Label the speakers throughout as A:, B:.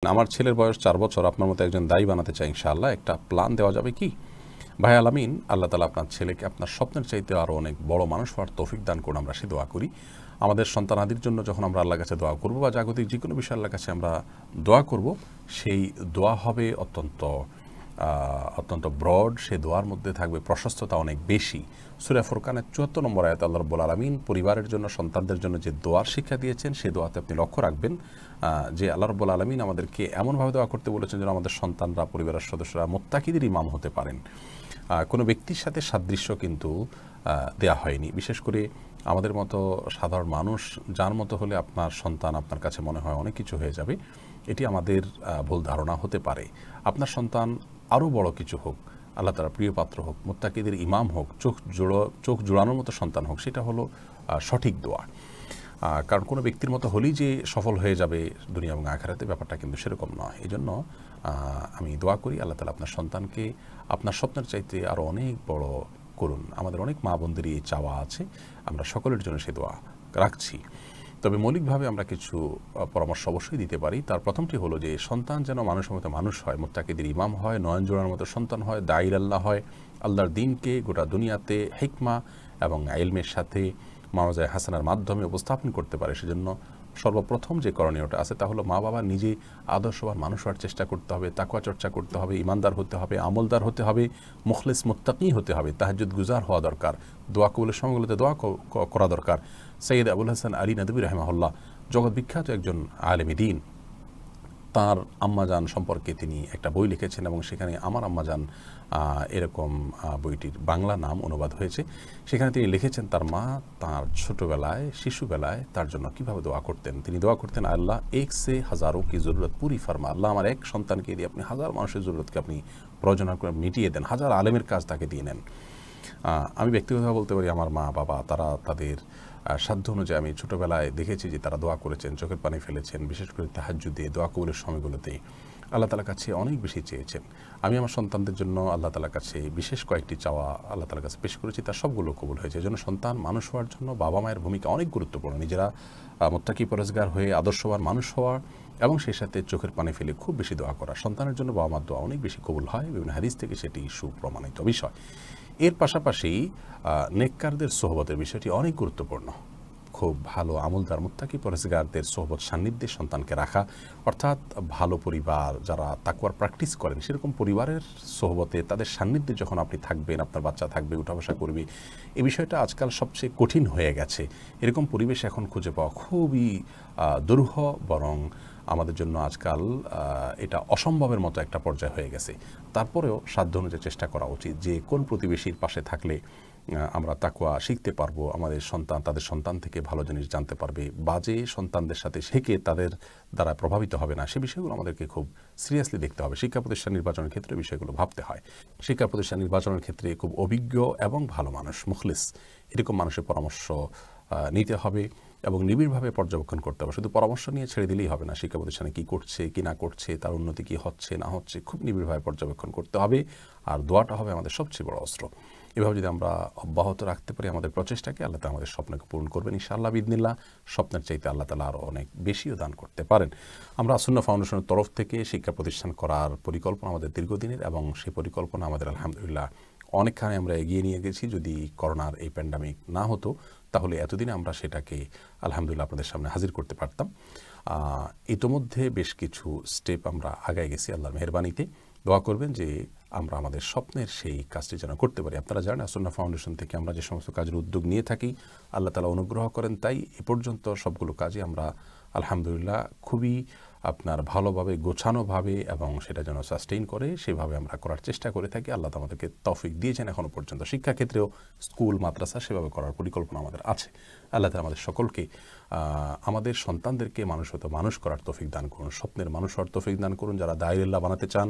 A: আমার ছেলের বয়স 4 বছর, আপনার মতো একজন দায়ী বানাতে চাই ইনশাআল্লাহ। একটা প্ল্যান দেওয়া যাবে কি? ভাই আলামিন, আল্লাহ তাআলা আপনার ছেলেকে আপনার স্বপ্নের চাইতে আরও অনেক বড় মানুষ হওয়ার তৌফিক দান করুন, আমরা সে দোয়া করি। আমাদের সন্তানাদির জন্য যখন আমরা আল্লাহর কাছে দোয়া করব বা জাগতিক যে কোনো বিষয়ে আল্লাহর কাছে আমরা দোয়া করব, সেই দোয়া হবে অত্যন্ত ব্রড। সে দোয়ার মধ্যে থাকবে প্রশস্ততা অনেক বেশি। সূরা ফুরকানের ৭৪ নম্বর আয়াতে আল্লাহ রাব্বুল আলামিন পরিবারের জন্য, সন্তানদের জন্য যে দোয়ার শিক্ষা দিয়েছেন, সেই দোয়াতে আপনি লক্ষ্য রাখবেন যে আল্লাহ রাব্বুল আলামিন আমাদেরকে এমনভাবে দোয়া করতে বলেছেন যেন আমাদের সন্তানরা, পরিবারের সদস্যরা মুত্তাকিদের ইমাম হতে পারেন। কোনো ব্যক্তির সাথে সাদৃশ্য কিন্তু দেয়া হয়নি। বিশেষ করে আমাদের মতো সাধারণ মানুষ, যার মতো হলে আপনার সন্তান আপনার কাছে মনে হয় অনেক কিছু হয়ে যাবে, এটি আমাদের ভুল ধারণা হতে পারে। আপনার সন্তান আরও বড় কিছু হোক, আল্লাহ তাআলার প্রিয় পাত্র হোক, মুত্তাকিদের ইমাম হোক, চোখ জোড়ানোর মতো সন্তান হোক, সেটা হলো সঠিক দোয়া। কারণ কোনো ব্যক্তির মতো হলেই যে সফল হয়ে যাবে দুনিয়া এবং আখিরাতে, ব্যাপারটা কিন্তু সেরকম নয়। এই জন্য আমি দোয়া করি আল্লাহ তাআলা আপনার সন্তানকে আপনার স্বপ্নের চাইতে আরও অনেক বড় করুন। আমাদের অনেক মা বোনদেরই এই চাওয়া আছে, আমরা সকলের জন্য সে দোয়া রাখছি। তবে মৌলিকভাবে আমরা কিছু পরামর্শ অবশ্যই দিতে পারি। তার প্রথমটি হলো যে সন্তান যেন মানুষের মতো মানুষ হয়, মুত্তাকিদের ইমাম হয়, নয়ন জোড়ার মতো সন্তান হয়, দায়ীর আল্লাহ হয়, আল্লাহর দ্বীনকে গোটা দুনিয়াতে হিকমা এবং ইলমের সাথে মাওয়াজায়ে হাসানার মাধ্যমে উপস্থাপন করতে পারে। সেজন্য সর্বপ্রথম যে করণীয়টা আছে তা হলো মা বাবা নিজে আদর্শবান মানুষ হওয়ার চেষ্টা করতে হবে, তাকওয়া চর্চা করতে হবে, ইমানদার হতে হবে, আমলদার হতে হবে, মুখলিস মুত্তাকি হতে হবে, তাহাজ্জুদ গুজার হওয়া দরকার, দোয়া কবুলের সময়গুলোতে দোয়া করা দরকার। সৈয়দ আবুল হাসান আলী নদভী রাহিমাহুল্লাহ, জগৎ বিখ্যাত একজন আলেমে দ্বীন, তাঁর আম্মাজান সম্পর্কে তিনি একটা বই লিখেছেন এবং সেখানে আমার আম্মাজান এরকম বইটির বাংলা নাম অনুবাদ হয়েছে। সেখানে তিনি লিখেছেন তার মা তাঁর ছোটোবেলায়, শিশুবেলায় তার জন্য কীভাবে দোয়া করতেন। তিনি দোয়া করতেন, আল্লাহ এক সে হাজারোं की ज़रूरत पूरी फरमा, আল্লাহ আমার এক সন্তানকে দিয়ে আপনি হাজার মানুষের জরুরতকে আপনি প্রয়োজন করে মিটিয়ে দেন, হাজার আলেমের কাজ তাকে দিয়ে নেন। আমি ব্যক্তিগতভাবে বলতে পারি, আমার মা বাবা তারা তাদের সাধ্য অনুযায়ী আমি ছোটোবেলায় দেখেছি যে তারা দোয়া করেছেন, চোখের পানি ফেলেছেন, বিশেষ করে তাহাজ্জুদে দোয়া কবুলের সময়গুলোতে আল্লাহ তাআলার কাছে অনেক বেশি চেয়েছেন। আমি আমার সন্তানদের জন্য আল্লাহ তাআলার কাছে বিশেষ কয়েকটি চাওয়া আল্লাহ তাআলার কাছে পেশ করেছি, তার সবগুলো কবুল হয়েছে। এই জন্য সন্তান মানুষ হওয়ার জন্য বাবা মায়ের ভূমিকা অনেক গুরুত্বপূর্ণ। নিজেরা মুত্তাকি পরেজগার হয়ে আদর্শবান মানুষ হওয়া এবং সেই সাথে চোখের পানি ফেলে খুব বেশি দোয়া করা। সন্তানের জন্য বাবা মার দোয়া অনেক বেশি কবুল হয়, বিভিন্ন হাদিস থেকে সেটি সুপ্রমাণিত বিষয়। এর পাশাপাশি নেককারদের সোহবতের বিষয়টি অনেক গুরুত্বপূর্ণ। খুব ভালো আমলদার মুত্তাকি পরেজগারদের সোহবত সান্নিধ্যে সন্তানকে রাখা, অর্থাৎ ভালো পরিবার যারা তাকওয়ার প্র্যাকটিস করেন, সেরকম পরিবারের সোহবতে, তাদের সান্নিধ্যে যখন আপনি থাকবেন, আপনার বাচ্চা থাকবে, উঠা বসা করবে, এই বিষয়টা আজকাল সবচেয়ে কঠিন হয়ে গেছে। এরকম পরিবেশ এখন খুঁজে পাওয়া খুবই দুরূহ, বরং আমাদের জন্য আজকাল এটা অসম্ভবের মতো একটা পর্যায় হয়ে গেছে। তারপরেও সাধ্য অনুযায়ী চেষ্টা করা উচিত যে কোন প্রতিবেশীর পাশে থাকলে আমরা তাকওয়া শিখতে পারবো, আমাদের সন্তান তাদের সন্তান থেকে ভালো জিনিস জানতে পারবে, বাজে সন্তানদের সাথে শিখে তাদের দ্বারা প্রভাবিত হবে না, সে বিষয়গুলো আমাদেরকে খুব সিরিয়াসলি দেখতে হবে। শিক্ষা প্রতিষ্ঠান নির্বাচনের ক্ষেত্রে বিষয়গুলো ভাবতে হয়। শিক্ষা প্রতিষ্ঠান নির্বাচনের ক্ষেত্রে খুব অভিজ্ঞ এবং ভালো মানুষ, মুখলিস, এরকম মানুষের পরামর্শ নিতে হবে এবং নিবিড়ভাবে পর্যবেক্ষণ করতে হবে। শুধু পরামর্শ নিয়ে ছেড়ে দিলেই হবে না। শিক্ষা প্রতিষ্ঠানে কী করছে, কী না করছে, তার উন্নতি কী হচ্ছে না হচ্ছে, খুব নিবিড়ভাবে পর্যবেক্ষণ করতে হবে। আর দোয়াটা হবে আমাদের সবচেয়ে বড় অস্ত্র। এভাবে যদি আমরা অব্যাহত রাখতে পারি আমাদের প্রচেষ্টাকে, আল্লাহ তাআলা আমাদের স্বপ্নকে পূরণ করবেন ইনশাআল্লাহ বিইذনিল্লাহ। স্বপ্নের চাইতে আল্লাহ তাআলা আরও অনেক বেশিও দান করতে পারেন। আমরা সুন্নাহ ফাউন্ডেশনের তরফ থেকে শিক্ষা প্রতিষ্ঠান করার পরিকল্পনা আমাদের দীর্ঘদিনের, এবং সেই পরিকল্পনা আমাদের আলহামদুলিল্লাহ অনেকখানি আমরা এগিয়ে নিয়ে গেছি। যদি করোনার এই প্যান্ডামিক না হতো, তাহলে এতদিনে আমরা সেটাকে আলহামদুলিল্লাহ আপনাদের সামনে হাজির করতে পারতাম। ইতোমধ্যে বেশ কিছু স্টেপ আমরা আগায় গেছি আল্লাহর মেহেরবানিতে। দোয়া করবেন যে আমরা আমাদের স্বপ্নের সেই কাজটি যেন করতে পারি। আপনারা জানেন সুন্নাহ ফাউন্ডেশন থেকে আমরা যে সমস্ত কাজের উদ্যোগ নিয়ে থাকি, আল্লাহ তাআলা অনুগ্রহ করেন, তাই এ পর্যন্ত সবগুলো কাজে আমরা আলহামদুলিল্লাহ খুবই ভালোভাবে, গোছানোভাবে এবং সেটা যেন সাস্টেইন করে সেভাবে আমরা করার চেষ্টা করে থাকি। আল্লাহ আমাদেরকে তৌফিক দিয়েছেন এখনও পর্যন্ত। শিক্ষাক্ষেত্রেও স্কুল, মাদ্রাসা সেভাবে করার পরিকল্পনা আমাদের আছে। আল্লাহ তাআলা আমাদের সকলকে, আমাদের সন্তানদেরকে মানুষ করার তৌফিক দান করুন, স্বপ্নের মানুষ হওয়ার তৌফিক দান করুন। যারা দায়ীল্লাহ বানাতে চান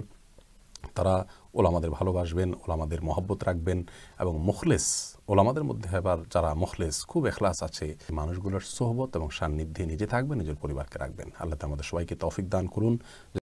A: তারা ওলামাদের ভালোবাসবেন, ওলামাদের মহব্বত রাখবেন এবং মুখলেস ওলামাদের মধ্যে আবার যারা মুখলেস, খুব এখলাস আছে, মানুষগুলোর সোহবত এবং সান্নিধ্যে নিজে থাকবেন, নিজের পরিবারকে রাখবেন। আল্লাহ তাআলা আমাদের সবাইকে তৌফিক দান করুন।